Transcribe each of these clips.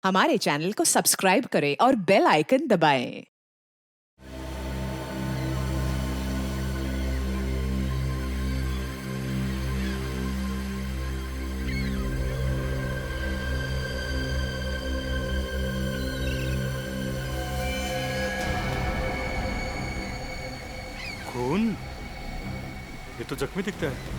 हमारे चैनल को सब्सक्राइब करें और बेल आइकन दबाएं। खून? ये तो जख्मी दिखता है।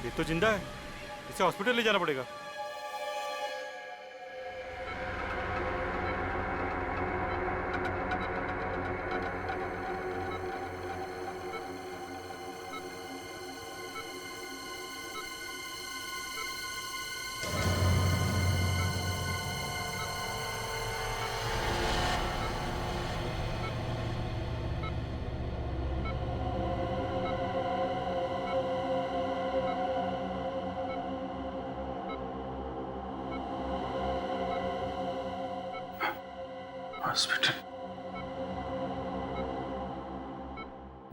ये तो जिंदा है। इसे हॉस्पिटल ले जाना पड़ेगा। हॉस्पिटल?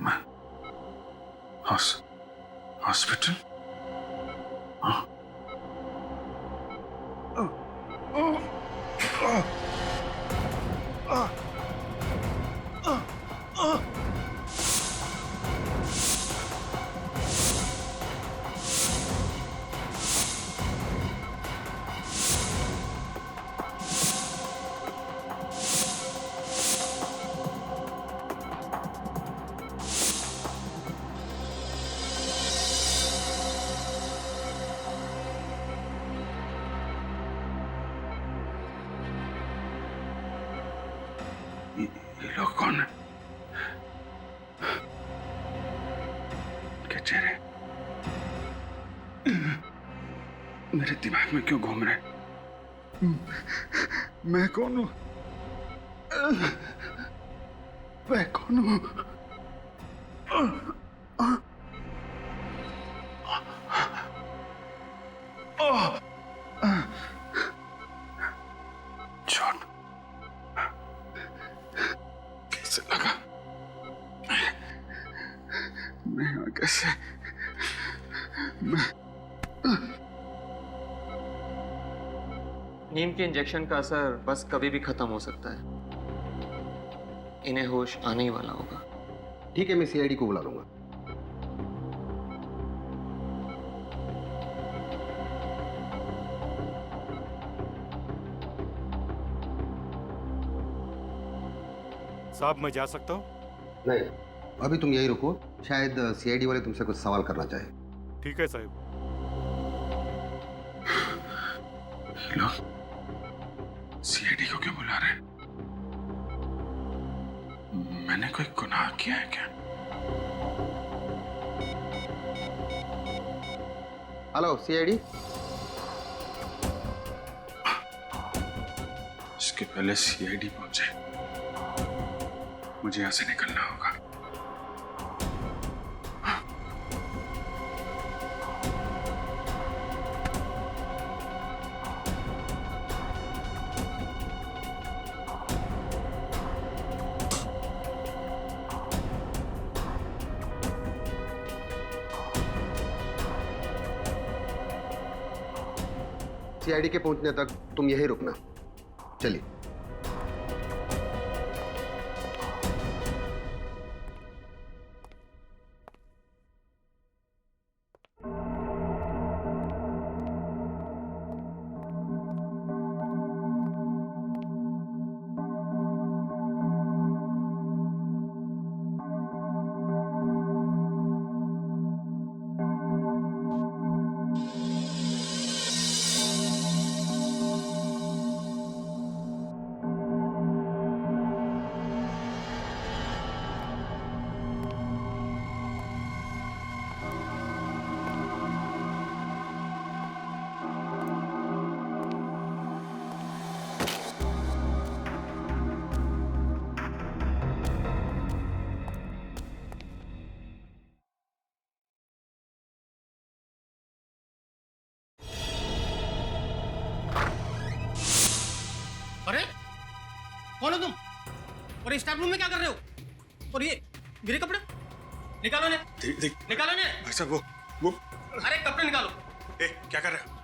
मैं हॉस्पिटल? ये लोग कौन है? क्या चेहरे मेरे दिमाग में क्यों घूम रहे हैं? मैं कौन हूं? मैं कौन हूं? चोट कैसे लगा? मैं यहाँ कैसे? नींद के इंजेक्शन का असर बस कभी भी खत्म हो सकता है। इन्हें होश आने ही वाला होगा। ठीक है, मैं सीआईडी को बुला लूंगा। साहब, मैं जा सकता हूँ? नहीं, अभी तुम यही रुको। शायद सीआईडी वाले तुमसे कुछ सवाल करना चाहे। ठीक है साहब। लोग सीआईडी को क्यों बुला रहे हैं? मैंने कोई गुनाह किया है क्या? Hello CID. इसके पहले सीआईडी पहुंचे, मुझे यहां से निकलना होगा। सीआईडी के पहुंचने तक तुम यही रुकना। चलिए। कौन हो तुम? और ये स्टाफ रूम में क्या कर रहे हो? और ये मेरे कपड़े निकालो ने, निकालो ने। भाई साहब वो अरे कपड़े निकालो। क्या कर रहे हो?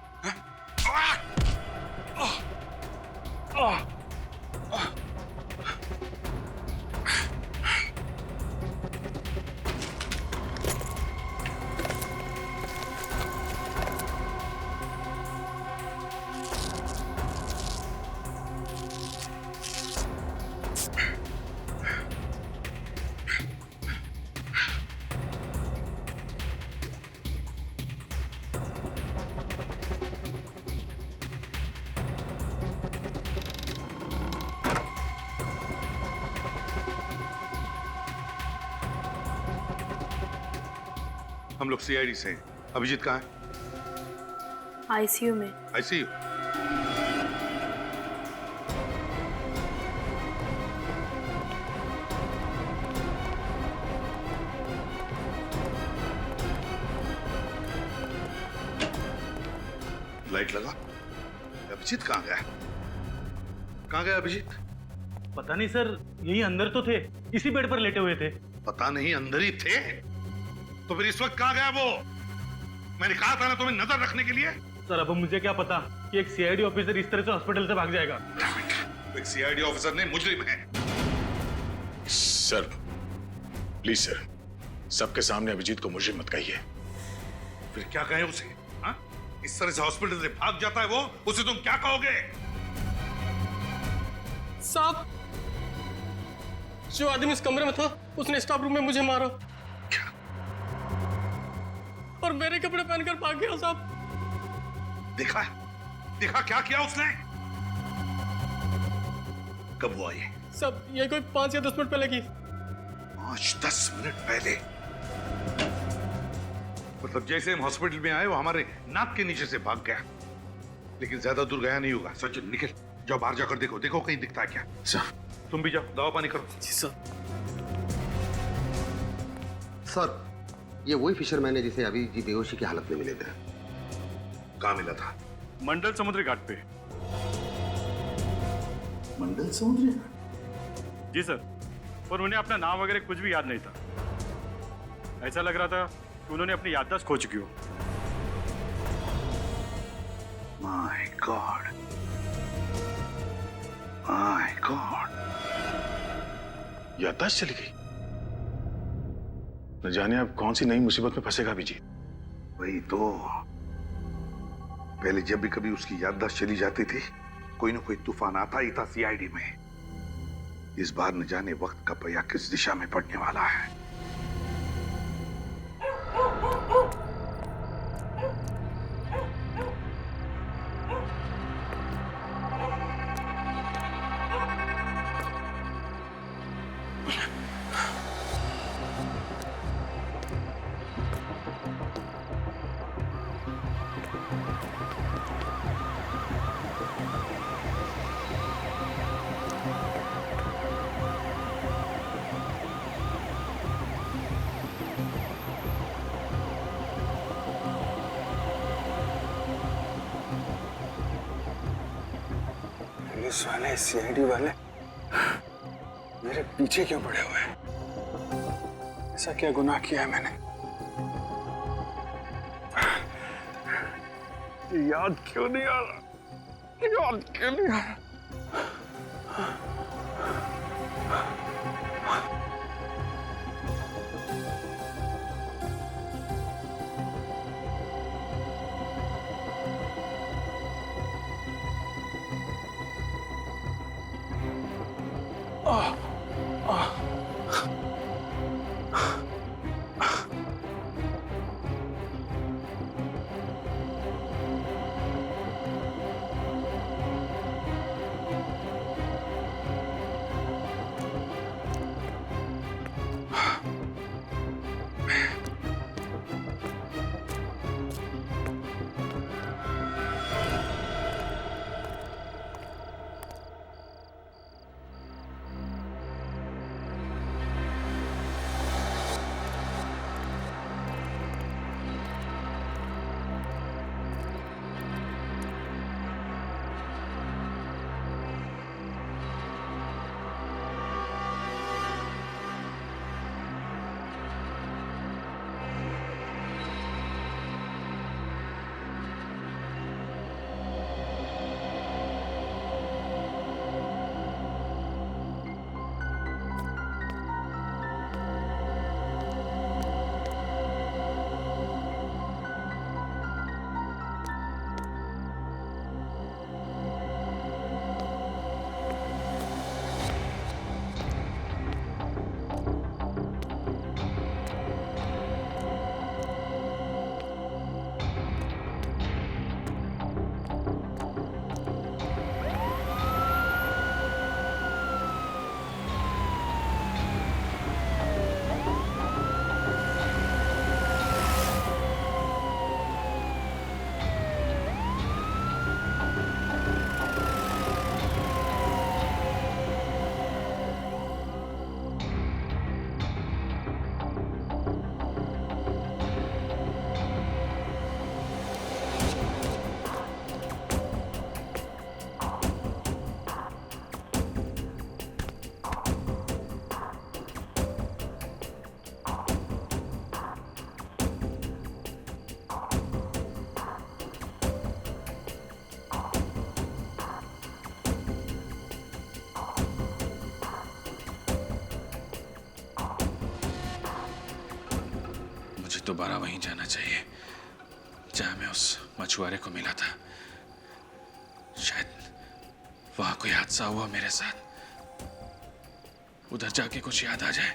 हम लोग सीआईडी से हैं। अभिजीत कहाँ है? आईसीयू में। आईसीयू? लाइट लगा। अभिजीत कहाँ गया? कहाँ गया अभिजीत? पता नहीं सर, यही अंदर तो थे, इसी बेड पर लेटे हुए थे। पता नहीं, अंदर ही थे तो फिर इस वक्त कहाँ गया वो? मैंने कहा था ना तुम्हें नजर रखने के लिए। सर अब मुझे क्या पता कि एक सीआईडी ऑफिसर इस तरह से हॉस्पिटल से भाग जाएगा। एक सीआईडी ऑफिसर ने मुजरिम है। सर प्लीज सर, सबके सामने अभिजीत को मुजरिम मत कहिए। फिर क्या कहे उसे? हाँ? इस तरह से हॉस्पिटल से भाग जाता है वो, उसे तुम क्या कहोगे? साहब, जो आदमी इस कमरे में था उसने स्टाफ रूम में मुझे मारा और मेरे कपड़े पहनकर भाग गया साहब। देखा? देखा क्या किया उसने? कब हुआ ये? सब ये कोई 5 या 10 मिनट पहले की। 5-10 मिनट पहले? मतलब जैसे हम हॉस्पिटल में आए वो हमारे नाक के नीचे से भाग गया, लेकिन ज्यादा दूर गया नहीं होगा। सचिन निकल, जाओ बाहर जाकर देखो, देखो कहीं दिखता है क्या। सर तुम भी जाओ, दवा पानी करो। जी सर। सर ये वही फिशरमैन है जिसे अभी जी बेहोशी की हालत में मिले थे। कहाँ मिला था? मंडल समुद्री घाट पे। मंडल समुद्री? जी सर, और उन्हें अपना नाम वगैरह कुछ भी याद नहीं था। ऐसा लग रहा था कि उन्होंने अपनी याददाश्त खो चुकी हो। My God, my God. याददाश्त चली गई। न जाने अब कौन सी नई मुसीबत में फंसेगा अभिजीत। वही तो, पहले जब भी कभी उसकी याददाश्त चली जाती थी कोई ना कोई तूफान आता ही था सीआईडी में। इस बार न जाने वक्त का पहिया किस दिशा में पड़ने वाला है। पुलिस वाले, सीआईडी वाले मेरे पीछे क्यों पड़े हुए हैं? ऐसा क्या गुनाह किया है मैंने? याद क्यों नहीं आ रहा? याद क्यों नहीं आ रहा? दोबारा वहीं जाना चाहिए जहां मैं उस मछुआरे को मिला था। शायद वहां कोई हादसा हुआ मेरे साथ, उधर जाके कुछ याद आ जाए।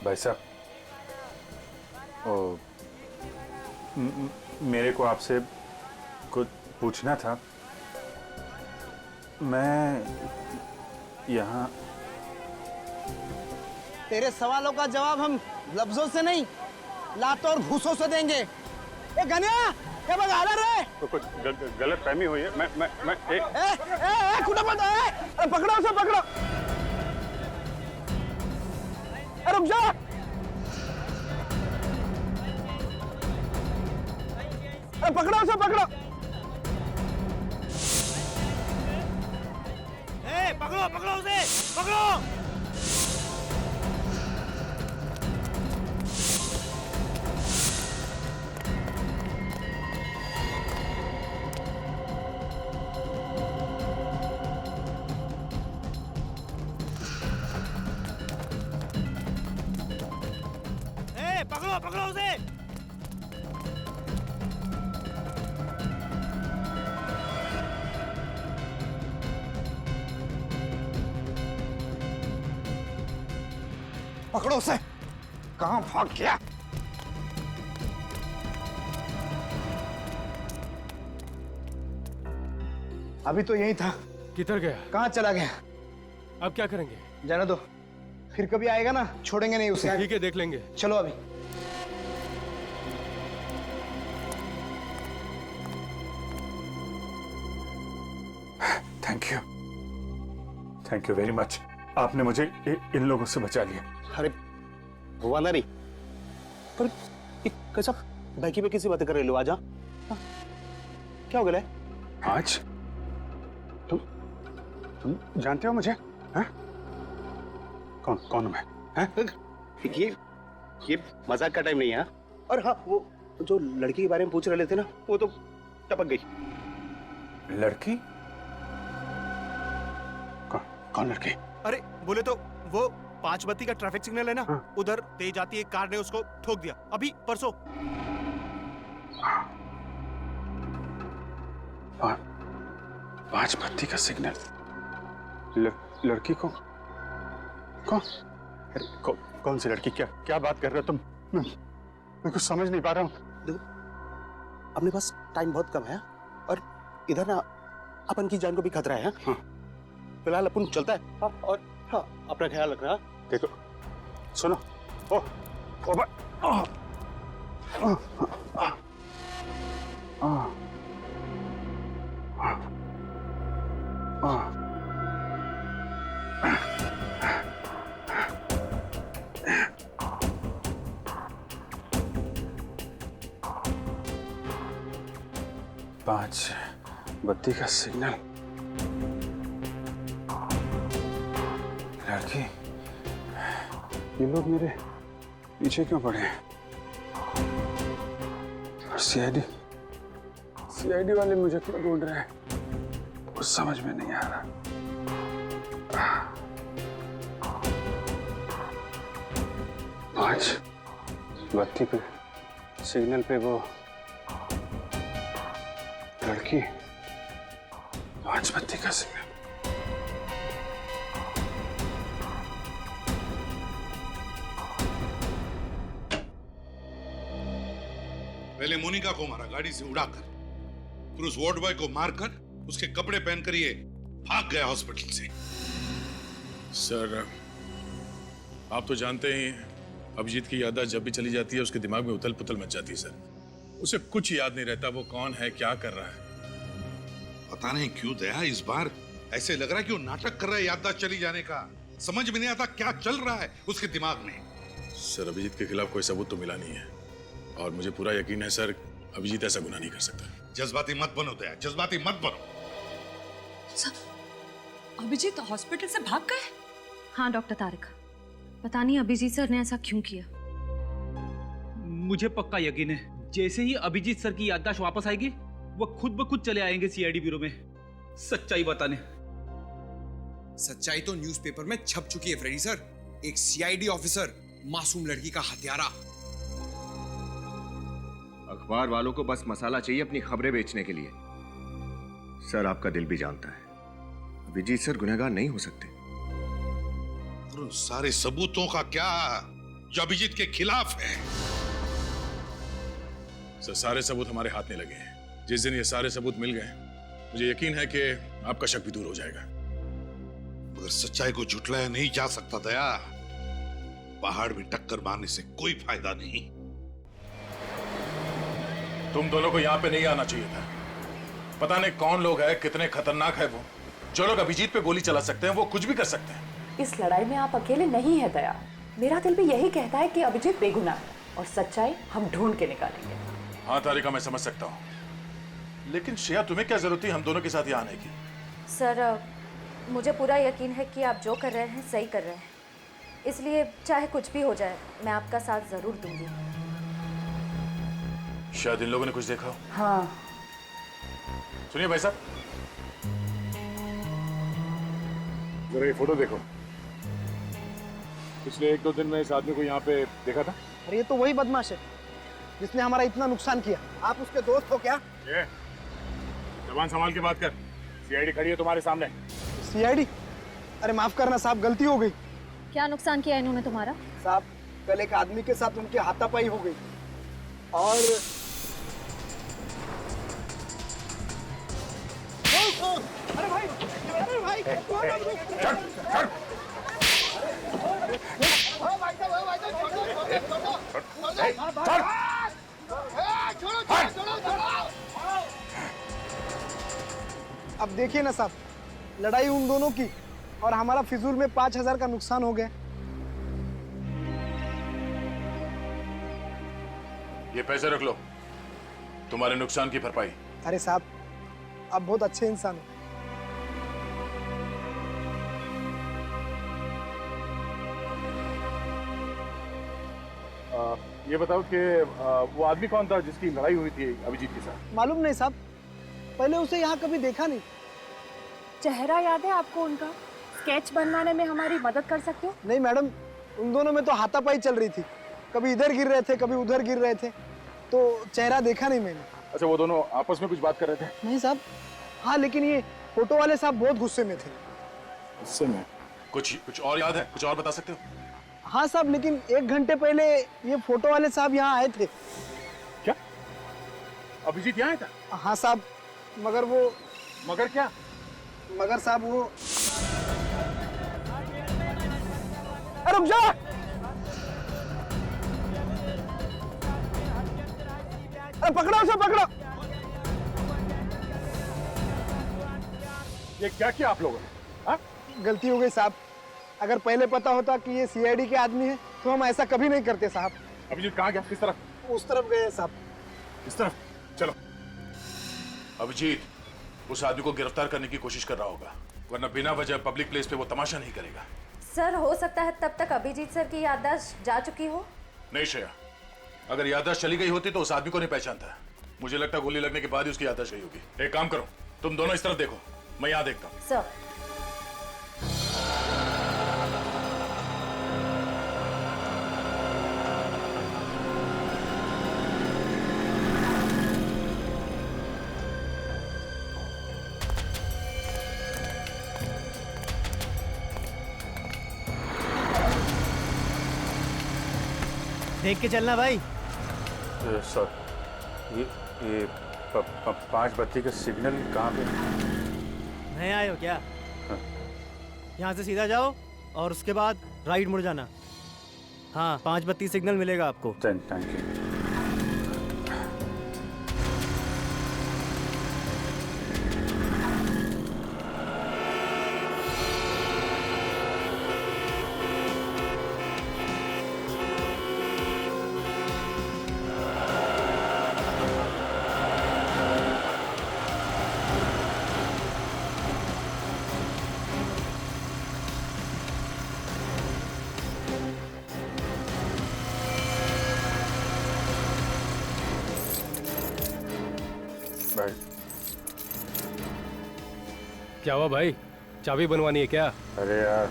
भाई साहब, मेरे को आपसे कुछ पूछना था। मैं यहाँ तेरे सवालों का जवाब हम लफ्जों से नहीं, लातों और घूसों से देंगे। ए गनिया, क्या बगा रे? तो कुछ गलत फहमी हुई है। मैं एक ए कुटा मत, अरे पकड़ो उसे, पकड़ो। अरे रुक जा। अरे पकड़ो उसे, पकड़ो। ए पकड़ो, पकड़ो उसे, पकड़ो। पकड़ो, पकड़ो उसे। पकड़ो उसे। कहां भाग गया? अभी तो यही था। किधर गया? कहां चला गया? अब क्या करेंगे? जाने दो, फिर कभी आएगा ना, छोड़ेंगे नहीं उसे। ठीक है, देख लेंगे। चलो अभी। Thank you very much. आपने मुझे इन लोगों से बचा लिया। अरे हुआ ना नहीं, पर कैसा बैकी पे किसी बातें कर रहे लो? आजा। क्या हो गया? आज तुम जानते हो मुझे? हैं? कौन हूं मैं? हैं? ये मजाक का टाइम नहीं है। और हाँ, वो जो लड़की के बारे में पूछ रहे थे ना, वो तो टपक गई। लड़की? कौन लड़की? अरे बोले तो वो 5 बत्ती का ट्रैफिक सिग्नल है ना, हाँ। उधर तेज आती एक कार ने उसको ठोक दिया अभी परसों। 5 बत्ती का सिग्नल? लड़की को कौन सी लड़की? क्या बात कर रहे हो तुम? मैं कुछ समझ नहीं पा रहा हूँ। देखो, अपने पास टाइम बहुत कम है और इधर ना अपन की जान को भी खतरा है। हाँ। फिलहाल अपन चलता है। हाँ, और हाँ, अपना ख्याल रखना। देखो, सुनो। पांच बत्ती का सिग्नल। लड़की, ये लोग मेरे पीछे क्यों पड़े हैं? और सीआईडी वाले मुझे क्यों ढूंढ रहे हैं? कुछ समझ में नहीं आ रहा। पांच बत्ती पे सिग्नल पे वो की पांच बत्ती का सिग्नल। पहले मोनिका को मारा गाड़ी से उड़ाकर, फिर उस वार्ड बॉय को मारकर उसके कपड़े पहनकर ये भाग गया हॉस्पिटल से। सर, आप तो जानते ही अभिजीत की याददाश्त जब भी चली जाती है उसके दिमाग में उथल पुथल मच जाती है सर। उसे कुछ याद नहीं रहता वो कौन है, क्या कर रहा है। पता नहीं क्यों दया इस बार ऐसे लग रहा है कि वो नाटक कर रहा है याददाश्त चली जाने का। समझ में नहीं आता क्या चल रहा है उसके दिमाग में। सर, अभिजीत के खिलाफ कोई सबूत तो मिला नहीं है और मुझे पूरा यकीन है सर, अभिजीत ऐसा गुनाह नहीं कर सकता। जज्बाती मत बनो दया, जज्बाती मत बनो। अभिजीत हॉस्पिटल से भाग गए? हाँ डॉक्टर तारिक, पता नहीं अभिजीत सर ने ऐसा क्यों किया। मुझे पक्का यकीन है जैसे ही अभिजीत सर की याददाश्त वापस आएगी वो खुद ब खुद चले आएंगे सीआईडी ब्यूरो में सच्चाई बताने। सच्चाई तो न्यूज़पेपर में छप चुकी है फ्रेडी सर। एक सीआईडी ऑफिसर मासूम लड़की का हत्यारा। अखबार वालों को बस मसाला चाहिए अपनी खबरें बेचने के लिए। सर, आपका दिल भी जानता है अभिजीत सर गुनहगार नहीं हो सकते। और उन सारे सबूतों का क्या जो अभिजीत के खिलाफ है? सर, सारे सबूत हमारे हाथ में लगे हैं। जिस दिन ये सारे सबूत मिल गए मुझे यकीन है कि आपका शक भी दूर हो जाएगा। मगर सच्चाई को झुटलाया नहीं जा सकता दया। पहाड़ में टक्कर मारने से कोई फायदा नहीं। तुम दोनों को यहाँ पे नहीं आना चाहिए था। पता नहीं कौन लोग हैं, कितने खतरनाक है वो। जो लोग अभिजीत पे गोली चला सकते हैं वो कुछ भी कर सकते हैं। इस लड़ाई में आप अकेले नहीं है दया। मेरा दिल भी यही कहता है कि अभिजीत बेगुनाह है और सच्चाई हम ढूंढ के निकालेंगे। हाँ तारिका, मैं समझ सकता हूँ, लेकिन श्रेया तुम्हें क्या जरूरत थी हम दोनों के साथ यहाँ आने की? सर, मुझे पूरा यकीन है कि आप जो कर रहे हैं सही कर रहे हैं, इसलिए चाहे कुछ भी हो जाए मैं आपका साथ जरूर दूंगी। शायद इन लोगों ने कुछ देखा हो। हाँ। सुनिए भाई साहब, जरा ये फोटो देखो। पिछले 1-2 दिन में इस आदमी को यहाँ पे देखा था। अरे ये तो वही बदमाश है जिसने हमारा इतना नुकसान किया। आप उसके दोस्त हो क्या? ये जबान संभाल के बात कर। सीआईडी खड़ी है तुम्हारे सामने। सीआईडी? अरे माफ करना साहब, गलती हो गई। क्या नुकसान किया इन्होंने तुम्हारा? साहब, कल एक आदमी के साथ उनकी हाथापाई हो गई और अरे भाई, अरे भाई, अब देखिए ना साहब, लड़ाई उन दोनों की और हमारा फिजूल में 5,000 का नुकसान हो गया। ये पैसे रख लो, तुम्हारे नुकसान की भरपाई। अरे साहब, आप बहुत अच्छे इंसान हो। ये बताओ कि वो आदमी कौन था जिसकी लड़ाई हुई थी अभिजीत के साथ? मालूम नहीं साहब, पहले उसे यहाँ कभी देखा नहीं। चेहरा याद है आपको उनका? स्केच बनवाने में हमारी मदद कर सकते हो? नहीं मैडम, उन दोनों में तो हाथापाई चल रही थी। कभी इधर गिर रहे थे, कभी उधर गिर रहे थे, तो चेहरा देखा नहीं मैंने। अच्छा, वो दोनों आपस में कुछ बात कर रहे थे? नहीं साहब। हाँ, लेकिन ये फोटो वाले साहब बहुत गुस्से में थे। गुस्से में? कुछ और याद है? कुछ और बता सकते हो? हाँ साहब, लेकिन 1 घंटे पहले ये फोटो वाले साहब यहाँ आए थे। क्या अभिजीत यहाँ आया था? हाँ साहब, मगर वो। मगर क्या? मगर साहब वो। अरे रुक जा! अरे पकड़ो उसे, पकड़ो! ये क्या किया आप लोगों ने? हाँ? गलती हो गई साहब। अगर पहले पता होता कि ये सीआईडी के आदमी है तो हम ऐसा कभी नहीं करते साहब। अभिजीत कहाँ गया? किस तरफ? उस तरफ गए साहब। किस तरफ? चलो। अभिजीत उस आदमी को गिरफ्तार करने की कोशिश कर रहा होगा, वरना बिना वजह पब्लिक प्लेस पे वो तमाशा नहीं करेगा। सर, हो सकता है तब तक अभिजीत सर की याददाश्त जा चुकी हो। नहीं श्रेया, अगर याददाश्त चली गई होती तो उस आदमी को नहीं पहचानता। मुझे लगता है गोली लगने के बाद ही उसकी याददाश्त गई होगी। एक काम करो, तुम दोनों इस तरफ देखो, मैं यहाँ देखता हूँ। सर। देख के चलना भाई। सर ये 5 बत्ती का सिग्नल कहाँ पे? नए आए हो क्या? यहाँ से सीधा जाओ और उसके बाद राइट मुड़ जाना। हाँ 5 बत्ती सिग्नल मिलेगा आपको। Thank you. क्या हुआ भाई, चाबी बनवानी है क्या? अरे यार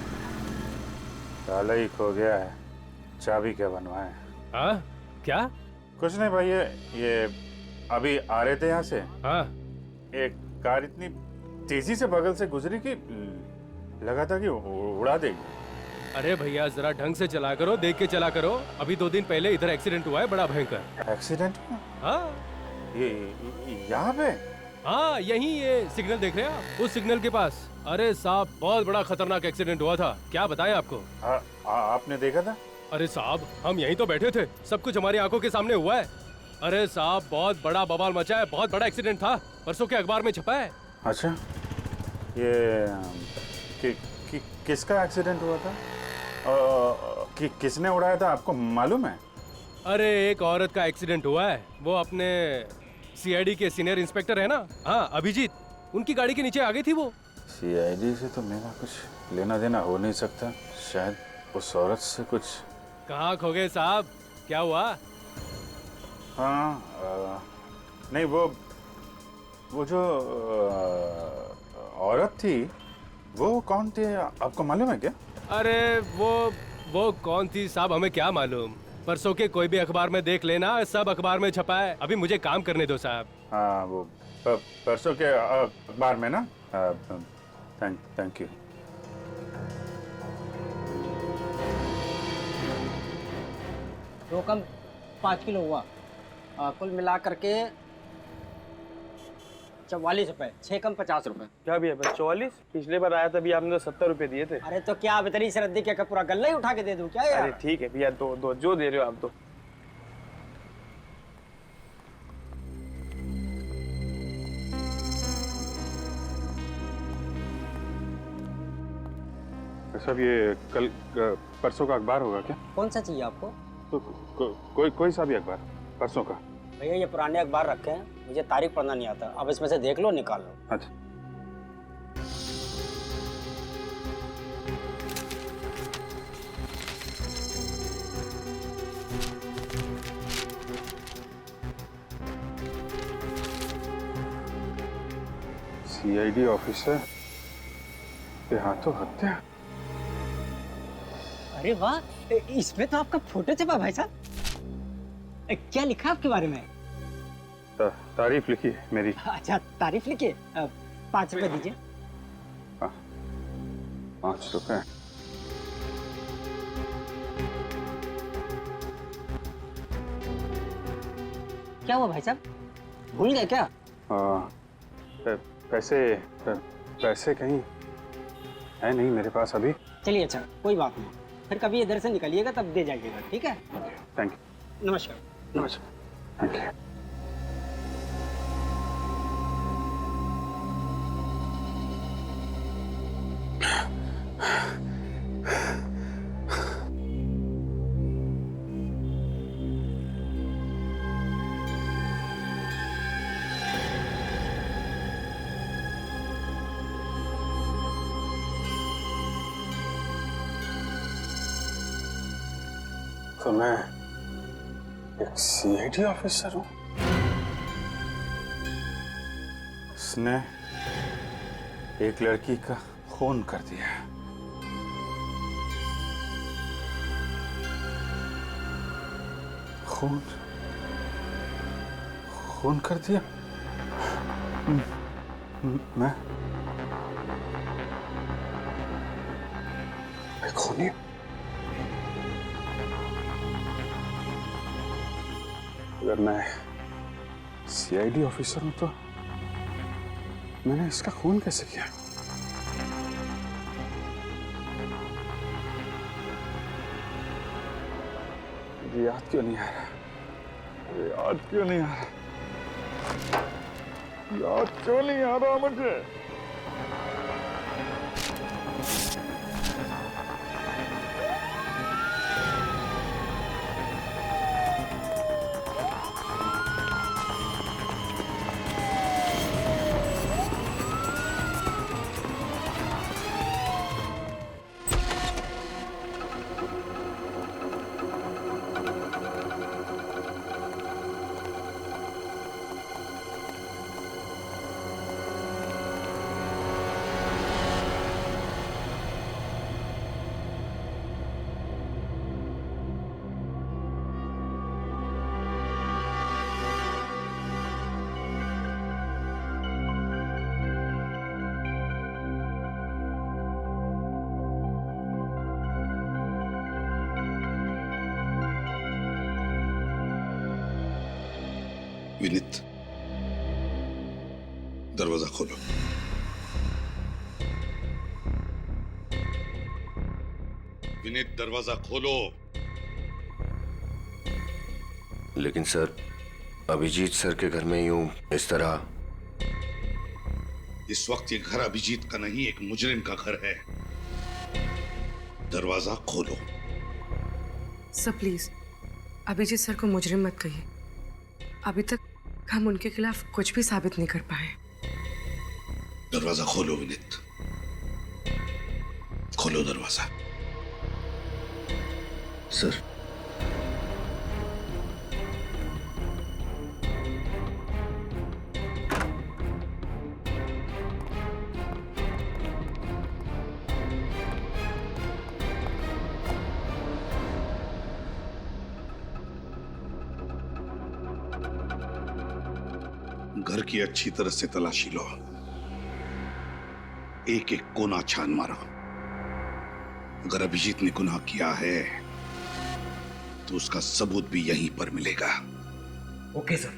ताला ही खो गया है, चाबी क्या बनवाएं? हाँ क्या? कुछ नहीं भाई, ये अभी आ रहे थे यहाँ से। हाँ एक कार इतनी तेजी से बगल से गुजरी कि लगा था कि उड़ा देगी। अरे भैया जरा ढंग से चला करो, देख के चला करो। अभी 2 दिन पहले इधर एक्सीडेंट हुआ है बड़ा भयंकर। एक्सीडेंट? हाँ ये यहाँ पे? हाँ यही, ये सिग्नल देख रहे हैं आप, उस सिग्नल के पास। अरे साहब बहुत बड़ा खतरनाक एक्सीडेंट हुआ था, क्या बताएं आपको। आपने देखा था? अरे साहब हम यहीं तो बैठे थे, सब कुछ हमारी आंखों के सामने हुआ है। अरे साहब बहुत बड़ा बवाल मचा है, बहुत बड़ा एक्सीडेंट था, परसों के अखबार में छपा है। अच्छा ये किसका एक्सीडेंट हुआ था? किसने उड़ाया था आपको मालूम है? अरे एक औरत का एक्सीडेंट हुआ है, वो अपने सीआईडी के सीनियर इंस्पेक्टर है ना, हाँ अभिजीत, उनकी गाड़ी के नीचे आ गई थी वो। सीआईडी से तो मेरा कुछ लेना देना हो नहीं सकता, शायद उस औरत से कुछ। कहाँ खो गए साहब, क्या हुआ? हाँ नहीं वो जो औरत थी वो कौन थी आपको मालूम है क्या? अरे वो कौन थी साहब, हमें क्या मालूम, परसों के कोई भी अखबार में देख लेना, सब अखबार में छपा है। अभी मुझे काम करने दो साहब। हाँ वो परसों के अखबार में ना। Thank you. रोकम 5 किलो हुआ, कुल मिला करके 44 रुपए, 6 कम 50 रुपए। क्या भी है 44? पिछले बार आया था भी आपने तो 70 रुपए दिए थे। अरे तो क्या इतनी सरदी क्या पूरा गल्ला ही उठा के दे दूं क्या यार? अरे ठीक है भैया, दो जो दे रहे हो आप तो। सब ये कल परसों का अखबार होगा क्या? कौन सा चाहिए आपको? तो कोई सा भी अखबार परसों का। भैया ये पुराने अखबार रखे हैं, मुझे तारीख पढ़ना नहीं आता, अब इसमें से देख लो, निकाल लो। अच्छा सीआईडी ऑफिसर के हाथों हत्या। अरे वाह, इसमें तो आपका फोटो छपा भाई साहब। क्या लिखा आपके बारे में? तारीफ लिखी है मेरी। अच्छा तारीफ लिखी, 5 रुपए दीजिए। 5 रुपए? क्या हुआ भाई साहब, भूल गए क्या? पैसे कहीं है नहीं मेरे पास अभी। चलिए अच्छा कोई बात नहीं, फिर कभी इधर से निकलिएगा तब दे जाइएगा, ठीक है? Thank you. नमस्कार। नमस्कार। Thank you. तो मैं एक सीआईडी ऑफिसर हूँ। उसने एक लड़की का खून कर दिया। खून कर दिया? मैं खूनी? अगर मैं सीआईडी ऑफिसर हूं तो मैंने इसका खून कैसे किया? मुझे याद क्यों नहीं आ रहा? मुझे याद क्यों नहीं आ रहा? याद क्यों नहीं आ रहा मुझे? विनीत, दरवाजा खोलो। विनीत, दरवाजा खोलो। लेकिन सर, अभिजीत सर के घर में यूं इस तरह। इस वक्त ये घर अभिजीत का नहीं, एक मुजरिम का घर है। दरवाजा खोलो। सर प्लीज अभिजीत सर को मुजरिम मत कहिए। अभी तक हम उनके खिलाफ कुछ भी साबित नहीं कर पाए। दरवाजा खोलो विनीत, खोलो दरवाजा। सर, घर की अच्छी तरह से तलाशी लो, एक एक कोना छान मारो। अगर अभिजीत ने गुनाह किया है तो उसका सबूत भी यहीं पर मिलेगा। Okay sir.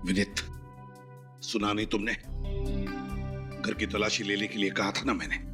विनीत, सुना नहीं तुमने? घर की तलाशी लेने के लिए कहा था ना मैंने।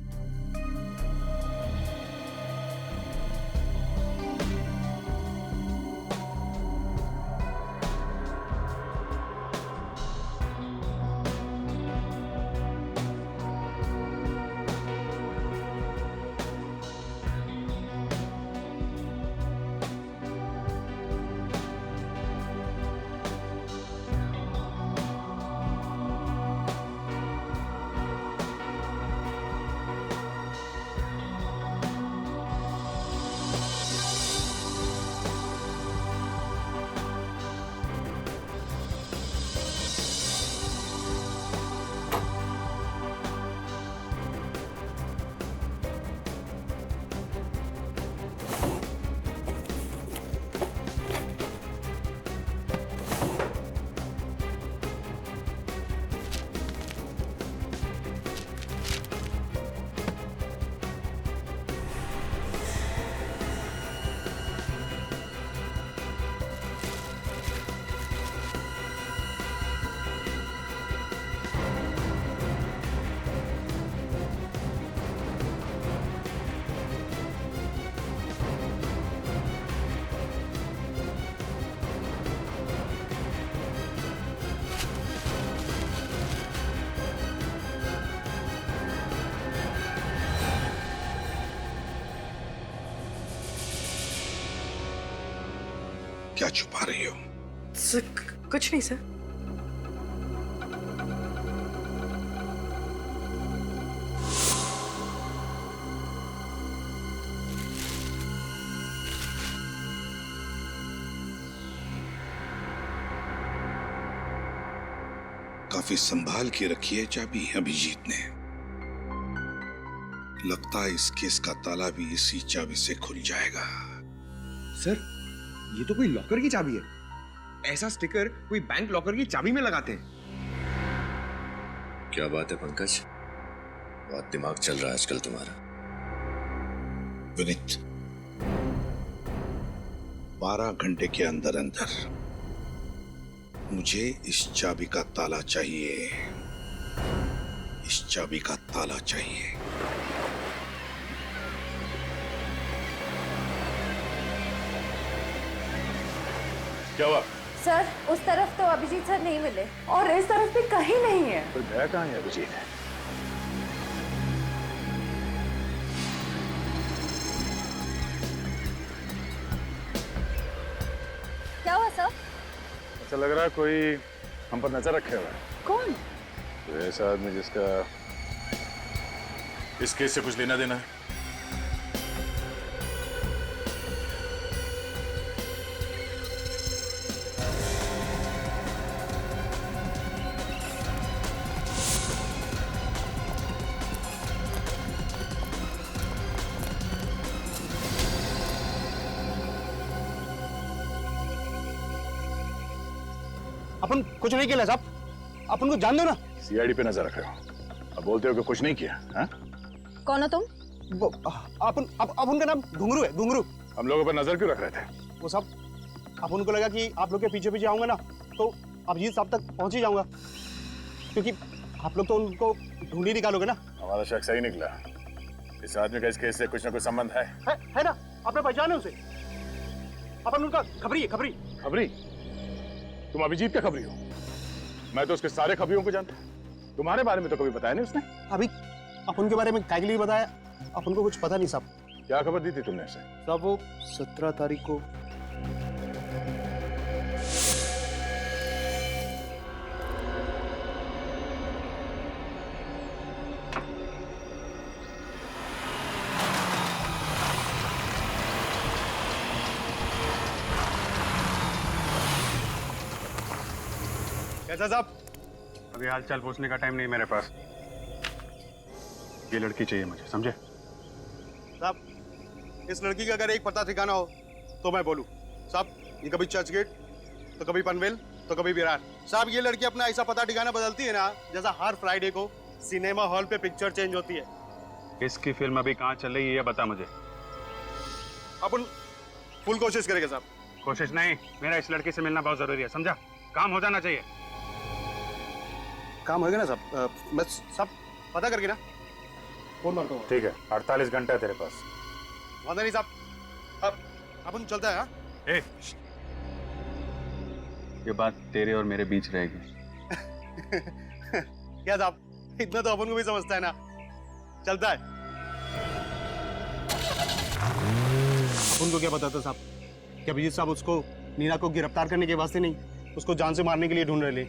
क्या छुपा रही हो? सर कुछ नहीं सर। काफी संभाल के रखी है चाबी अभिजीत ने। लगता है इस केस का ताला भी इसी चाबी से खुल जाएगा। सर, ये तो कोई लॉकर की चाबी है। ऐसा स्टिकर कोई बैंक लॉकर की चाबी में लगाते हैं। क्या बात है पंकज, बहुत दिमाग चल रहा है आजकल तुम्हारा। विनीत, 12 घंटे के अंदर अंदर मुझे इस चाबी का ताला चाहिए। इस चाबी का ताला चाहिए। क्या हुआ? सर, उस तरफ तो अभिजीत सर नहीं मिले और इस तरफ भी कहीं नहीं है। तो गया कहाँ है अभिजीत? क्या हुआ सर? ऐसा लग रहा है कोई हम पर नजर रखे हुआ है। कौन? तो ऐसा आदमी जिसका इस केस से कुछ लेना देना है। अपन कुछ नहीं किया साहब, अपन को जान दो ना। सीआईडी पे नजर रख रहे हो, अब बोलते हो कि कुछ नहीं किया। हाँ? कौन हो तुम? अपन का नाम घुंगरू है, घुंगरू। हम लोगों पर नजर क्यों रख रहे थे? वो सब अपन को लगा कि आप लोग के पीछे पीछे आऊंगा ना तो अभिजीत साहब तक पहुंच ही जाऊंगा, क्योंकि आप लोग तो उनको ढूंढ ही निकालोगे ना। हमारा शक सही निकला। इस आदमी का इस केस से कुछ ना कुछ संबंध है ना? आपने पहचाने उसे? अपन उनका खबरी है, खबरी। खबरी? तुम अभिजीत का खबरी हो? मैं तो उसके सारे खबरियों को जानता हूँ। तुम्हारे बारे में तो कभी बताया नहीं उसने। अभी अपन के बारे में काय के लिए बताया? अपन को कुछ पता नहीं साहब। क्या खबर दी थी तुमने उसे? साहब वो 17 तारीख को कैसा साहब? अभी हालचाल पूछने का टाइम नहीं मेरे पास। ये लड़की चाहिए मुझे, समझे? साहब, इस लड़की का अगर एक पता ठिकाना हो तो मैं बोलूं। साहब, ये कभी चर्च गेट, तो कभी पनवेल, तो कभी विरार। साहब, ये लड़की अपना ऐसा पता ठिकाना बदलती है ना, जैसा हर फ्राइडे को सिनेमा हॉल पे पिक्चर चेंज होती है। इसकी फिल्म अभी कहाँ चल रही है ये बता मुझे। अपन फुल कोशिश करेंगे साहब। कोशिश नहीं, मेरा इस लड़की से मिलना बहुत जरूरी है, समझा? काम हो जाना चाहिए। काम होगा ना साहब? मैं सब पता करके ना फोन मारता हूँ। ठीक है, 48 घंटा है तेरे पास। वादा नहीं साहब, अब अपन चलता है। हाँ? ये बात तेरे और मेरे बीच रहेगी। क्या साहब, इतना तो अपन को भी समझता है ना। चलता है। अपन को क्या पता था साहब कि अभिजीत साहब उसको नीना को गिरफ्तार करने के वास्ते नहीं, उसको जान से मारने के लिए ढूंढ रहे।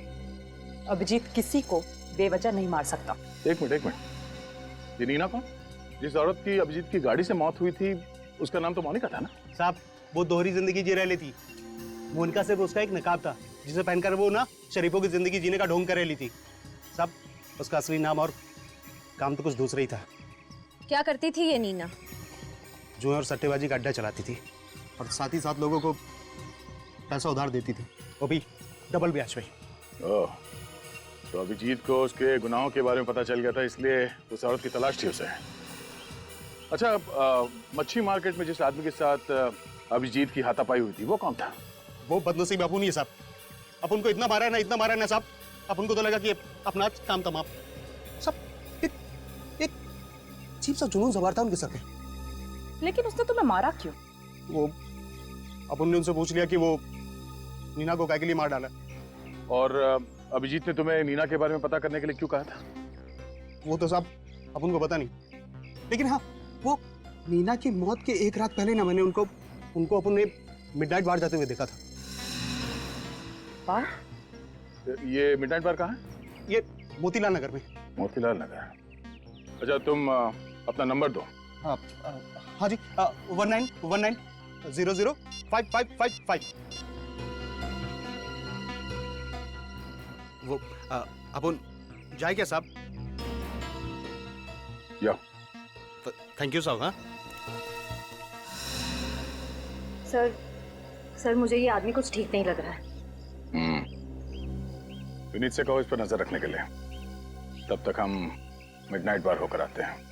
अभिजीत किसी को बेवजह नहीं मार सकता। एक मिनट, ये नीना कौन? जिस औरत की अभिजीत की गाड़ी से मौत हुई थी उसका नाम तो मोनिका था ना? साहब, वो दोहरी जिंदगी जी रही थी। मोनिका सिर्फ उसका एक नकाब था जिसे पहनकर वो ना शरीफों की जिंदगी जीने का ढोंग कर रही थी। साहब, उसका असली नाम और काम तो कुछ दूसरा ही था। क्या करती थी ये नीना? जुए और सट्टेबाजी का अड्डा चलाती थी और साथ ही साथ लोगों को पैसा उधार देती थी, वो भी डबल ब्याज पे। ओह, तो अभिजीत को उसके गुनाहों के बारे में पता चल गया था, इसलिए उस औरत की तलाश थी उसे। अच्छा, मच्छी मार्केट में जिस आदमी के साथ अभिजीत की हाथापाई हुई थी वो कौन था? वो बदनसीब अपन ही है साहब। अपन को इतना मारा है ना, इतना मारा है ना साहब, अपन को तो लगा कि अपना काम तमाम। सब एक अजीब सा जुनून सवार था उनके सर पे। लेकिन उसने तुम्हें मारा क्यों? वो अपन ने उनसे पूछ लिया कि वो नीना को काय के लिए मार डाला। और अभिजीत ने तुम्हें नीना के बारे में पता करने के लिए क्यों कहा था? वो तो साहब अपन को पता नहीं, लेकिन हाँ, वो नीना की मौत के एक रात पहले ना मैंने उनको अपन ने मिडनाइट बार जाते हुए देखा था। बार? ये मिडनाइट बार कहाँ है? ये मोतीलाल नगर में। मोतीलाल नगर। अच्छा, तुम अपना नंबर दो। हाँ जी, 1919005555। वो अपन जाए क्या साहब? या थैंक यू साहब। हाँ सर, मुझे ये आदमी कुछ ठीक नहीं लग रहा है। विनीत से कहो इस पर नजर रखने के लिए। तब तक हम मिडनाइट बार होकर आते हैं।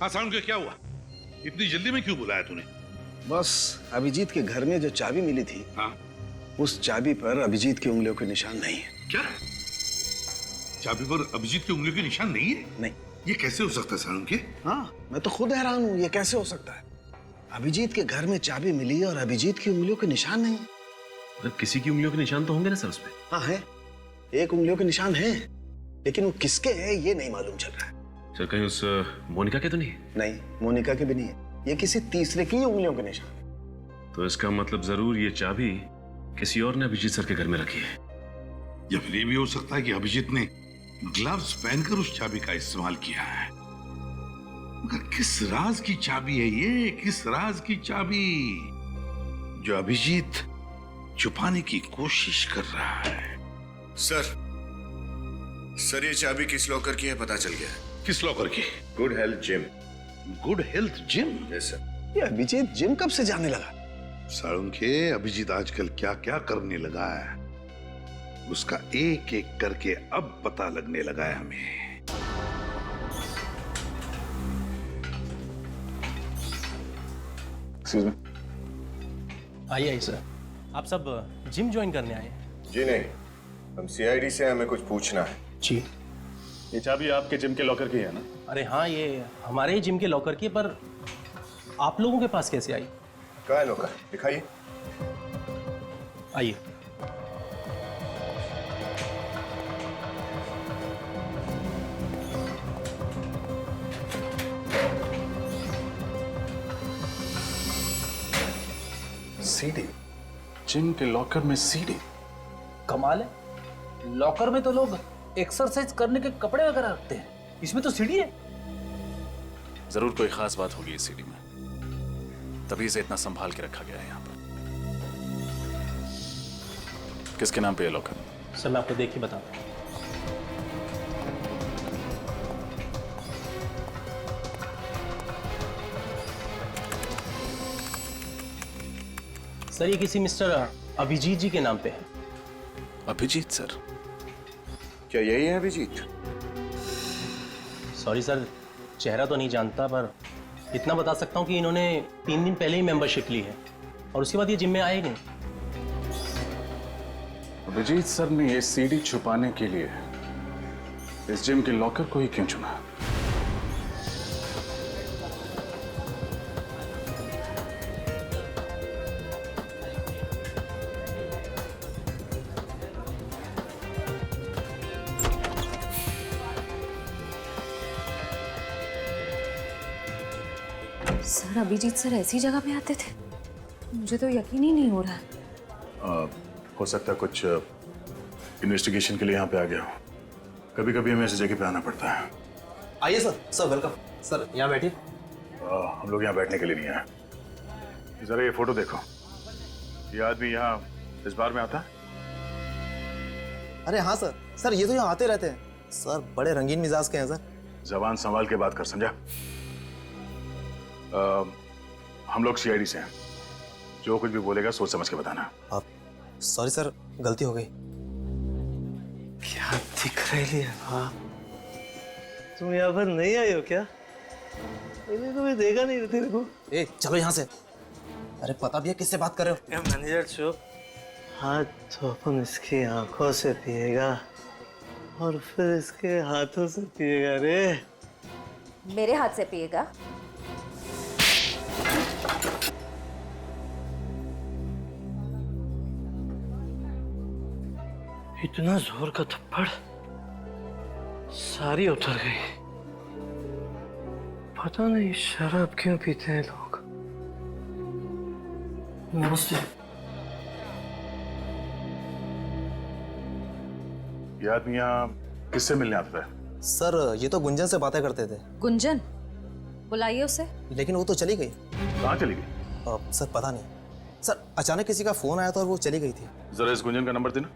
हाँ साउंड के क्या हुआ? इतनी जल्दी में क्यों बुलाया तूने? बस अभिजीत के घर में जो चाबी मिली थी, हाँ, उस चाबी पर अभिजीत की उंगलियों के निशान नहीं है। क्या? चाबी पर अभिजीत की उंगलियों के निशान नहीं है? नहीं। ये कैसे हो सकता है साउंड के? हाँ, मैं तो खुद हैरान हूँ, ये कैसे हो सकता है? अभिजीत के घर में चाबी मिली और अभिजीत की उंगलियों के निशान नहीं है। किसी की उंगलियों के निशान तो होंगे ना सर उसपे? हाँ है, एक उंगलियों के निशान है, लेकिन वो किसके हैं ये नहीं मालूम चल रहा है। सर कहीं उस मोनिका के तो नहीं? नहीं, मोनिका के भी नहीं है, ये किसी तीसरे की उंगलियों के निशान है। तो इसका मतलब जरूर ये चाबी किसी और ने अभिजीत सर के घर में रखी है। या फिर ये भी हो सकता है कि अभिजीत ने ग्लव्स पहनकर उस चाबी का इस्तेमाल किया है। मगर किस राज की चाबी है ये? किस राज की चाबी जो अभिजीत छुपाने की कोशिश कर रहा है? सर ये चाबी किस लॉकर की है पता चल गया है। किस लॉकर की? Good health gym. Good health gym? Yes sir. ये अभिजीत जिम कब से जाने लगा? सारुण के अभिजीत आजकल क्या क्या करने लगा है, उसका एक एक करके अब पता लगने लगा है हमें। Excuse me. आइए सर। आप सब जिम ज्वाइन करने आए हैं? जी नहीं, हम सीआईडी से हमें कुछ पूछना है। जी। ये चाबी आपके जिम के लॉकर की है ना? अरे हाँ, ये हमारे ही जिम के लॉकर की, पर आप लोगों के पास कैसे आई? कहाँ है लॉकर? दिखाइए। आइए। सीडी? जिम के लॉकर में सीडी? कमाल है, लॉकर में तो लोग एक्सरसाइज करने के कपड़े वगैरह रखते हैं, इसमें तो सीडी है। जरूर कोई खास बात होगी इस सीडी में, तभी इसे इतना संभाल के रखा गया है यहाँ पर। किसके नाम पे ये लॉकर? सर मैं आपको देख के बताता हूँ। सर ये किसी मिस्टर अभिजीत जी के नाम पे है। अभिजीत सर? क्या यही है अभिजीत? सॉरी सर, चेहरा तो नहीं जानता, पर इतना बता सकता हूँ कि इन्होंने 3 दिन पहले ही मेंबरशिप ली है और उसके बाद ये जिम में आए नहीं। अभिजीत सर ने ये सीडी छुपाने के लिए इस जिम के लॉकर को ही क्यों चुना? सर अभिजीत सर ऐसी जगह पे आते थे? मुझे तो यकीन ही नहीं हो रहा है। हो सकता है कुछ इन्वेस्टिगेशन के लिए यहाँ पे आ गया हो। कभी कभी हमें ऐसी जगह पे आना पड़ता है। आइए सर। Sir welcome. सर यहाँ बैठिए। हम लोग यहाँ बैठने के लिए नहीं आए। जरा ये फोटो देखो, ये आदमी यहाँ इस बार में आता? अरे हाँ सर, सर ये तो यहाँ आते रहते हैं सर, बड़े रंगीन मिजाज के हैं सर। जबान संभाल के बात कर, समझा? हम लोग सीआईडी से हैं, जो कुछ भी बोलेगा सोच समझ के बताना। आप सॉरी सर, गलती हो गई। क्या दिख रही है? हाँ, तुम यहाँ पर नहीं आई हो क्या? पहले तो मैं देखा नहीं तेरे को। ए चलो यहाँ से। अरे पता भी है किससे बात कर रहे हो? मैनेजर चुप। हाँ तो अपन इसकी आंखों से पिएगा और फिर इसके हाथों से पिएगा रे। मेरे हाथ से पिएगा? इतना जोर का थप्पड़, सारी उतर गई। पता नहीं शराब क्यों पीते हैं लोग। नमस्ते। ये आदमी यहाँ किससे मिलने आता है? सर ये तो गुंजन से बातें करते थे। गुंजन? बुलाइए उसे। लेकिन वो तो चली गई। कहाँ चली गई? सर पता नहीं, सर अचानक किसी का फोन आया था और वो चली गई थी। जरा इस गुंजन का नंबर देना।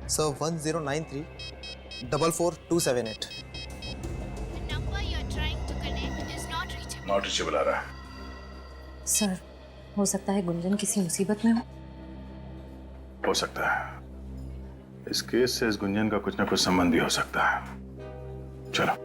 सर 1093-44278। नॉट रीचेबल आ रहा है। सर हो सकता है गुंजन किसी मुसीबत में हो सकता है। इस केस से इस गुंजन का कुछ ना कुछ संबंध भी हो सकता है। चलो।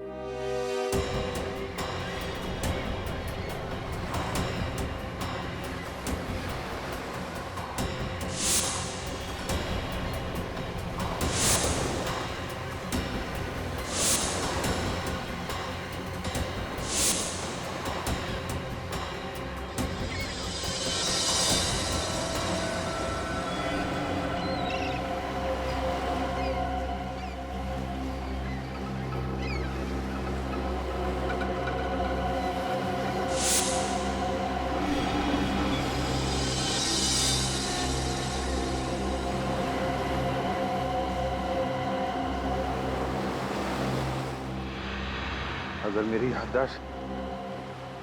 अगर मेरी याददाश्त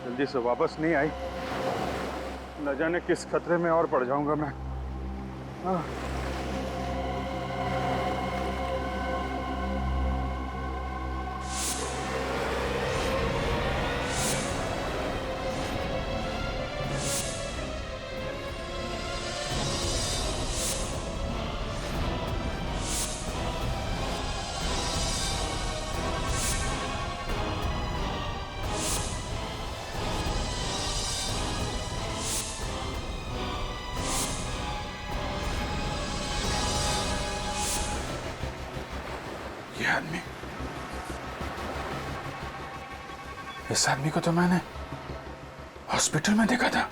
जल्दी से वापस नहीं आई, न जाने किस खतरे में और पड़ जाऊंगा मैं। ये आदमी, इस आदमी को तो मैंने हॉस्पिटल में देखा था।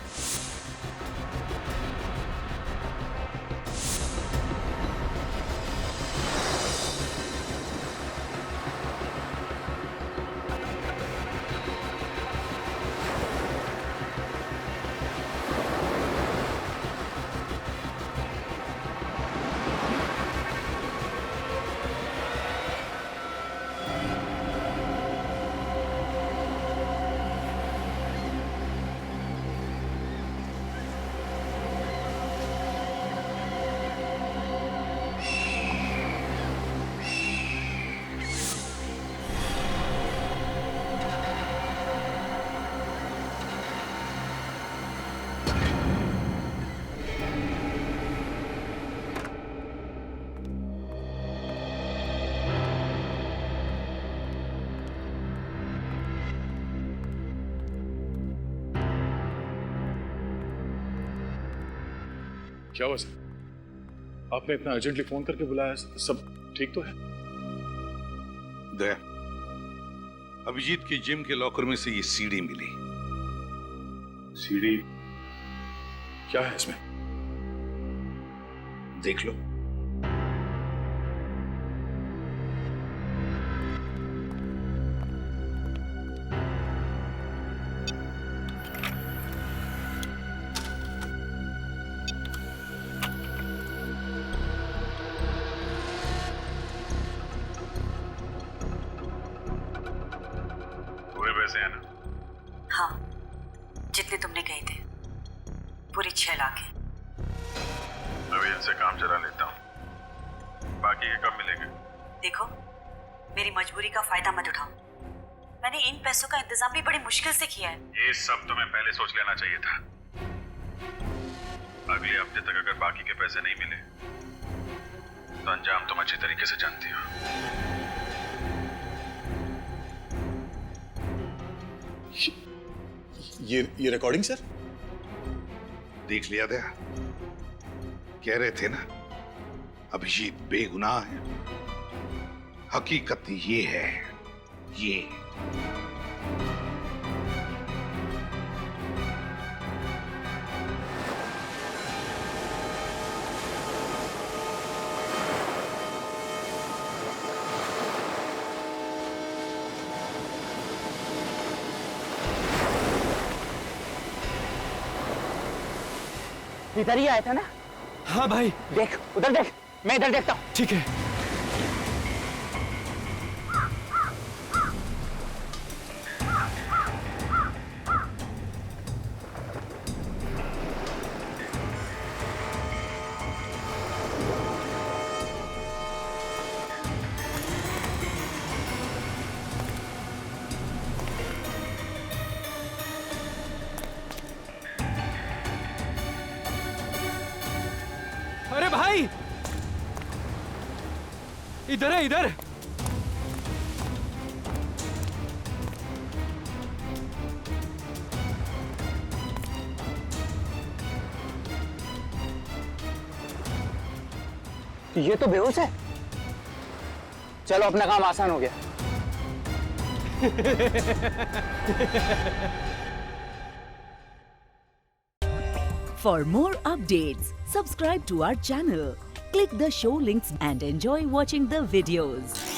क्या हुआ सर? आपने इतना अर्जेंटली फोन करके बुलाया? सब ठीक तो है? दया, अभिजीत के जिम के लॉकर में से ये सीडी मिली। सीडी? क्या है इसमें? देख लो। पैसे हैं ना? हाँ, जितने तुमने कहे थे, पूरे 6 लाख है। अभी इनसे काम चला लेता हूँ, बाकी के कब मिलेंगे? देखो, मेरी मजबूरी का फायदा मत उठाओ। मैंने इन पैसों का इंतजाम भी बड़ी मुश्किल से किया है। ये सब तुम्हें पहले सोच लेना चाहिए था। अगले हफ्ते तक अगर बाकी के पैसे नहीं मिले तो अंजाम तुम अच्छी तरीके से जानती हो। ये रिकॉर्डिंग सर? देख लिया दया, कह रहे थे ना अभिजीत बेगुनाह है। हकीकत ये है, ये इधर ही आया था ना? हाँ भाई। देख उधर देख, मैं इधर देखता हूँ। ठीक है। नहीं, इधर है, इधर। ये तो बेहोश है। चलो अपना काम आसान हो गया। For more updates, subscribe to our channel, click the show links and enjoy watching the videos.